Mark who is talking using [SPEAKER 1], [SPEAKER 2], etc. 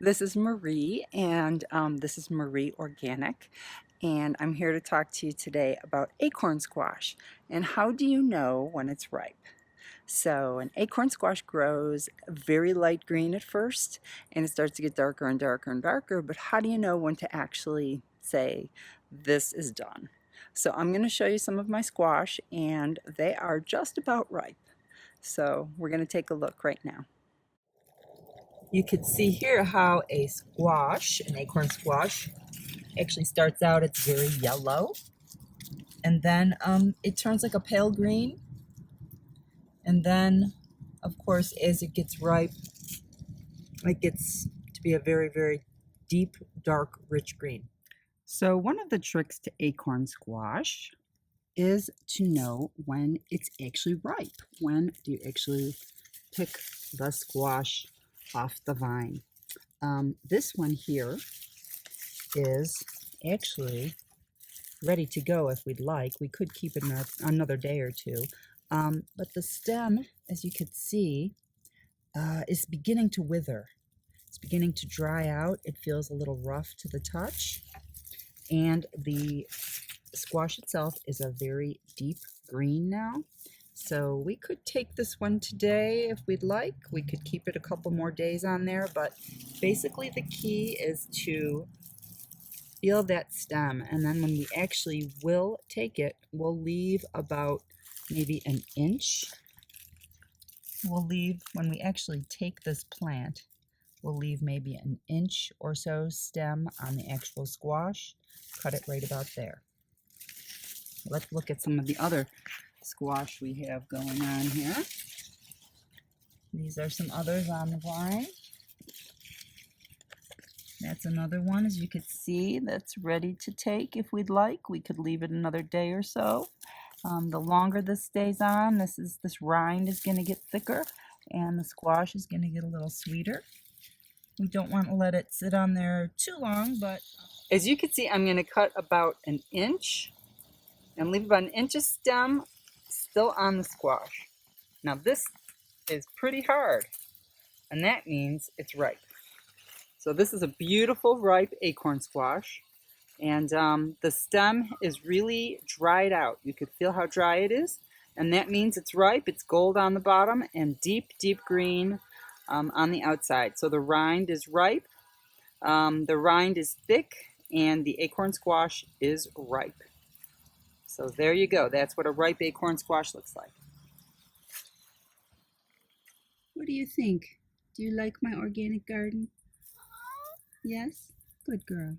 [SPEAKER 1] This is Marie, and this is Marie Organic, and I'm here to talk to you today about acorn squash. And how do you know when it's ripe? So an acorn squash grows very light green at first, and it starts to get darker and darker and darker, but how do you know when to actually say, this is done? So I'm going to show you some of my squash, and they are just about ripe. So we're going to take a look right now. You can see here how a squash, an acorn squash, actually starts out, it's very yellow, and then it turns like a pale green, and then of course as it gets ripe it gets to be a very, very deep, dark, rich green. So one of the tricks to acorn squash is to know when it's actually ripe. When do you actually pick the squash off the vine? This one here is actually ready to go if we'd like. We could keep it another day or two. But the stem, as you could see, is beginning to wither. It's beginning to dry out. It feels a little rough to the touch. And the squash itself is a very deep green now. So we could take this one today if we'd like. We could keep it a couple more days on there, but basically the key is to feel that stem, and then when we actually will take it, we'll leave about maybe an inch. We'll leave, when we actually take this plant, we'll leave maybe an inch or so stem on the actual squash. Cut it right about there. Let's look at some of the other squash we have going on here. These are some others on the vine. That's another one, as you can see, that's ready to take if we'd like. We could leave it another day or so. The longer this stays on, this rind is going to get thicker, and the squash is going to get a little sweeter. We don't want to let it sit on there too long, but as you can see, I'm going to cut about an inch and leave about an inch of stem still on the squash. Now this is pretty hard, and that means it's ripe. So this is a beautiful ripe acorn squash, and the stem is really dried out. You can feel how dry it is, and that means it's ripe. It's gold on the bottom and deep, deep green on the outside. So the rind is ripe, the rind is thick, and the acorn squash is ripe. So there you go. That's what a ripe acorn squash looks like. What do you think? Do you like my organic garden? Yes? Good girl.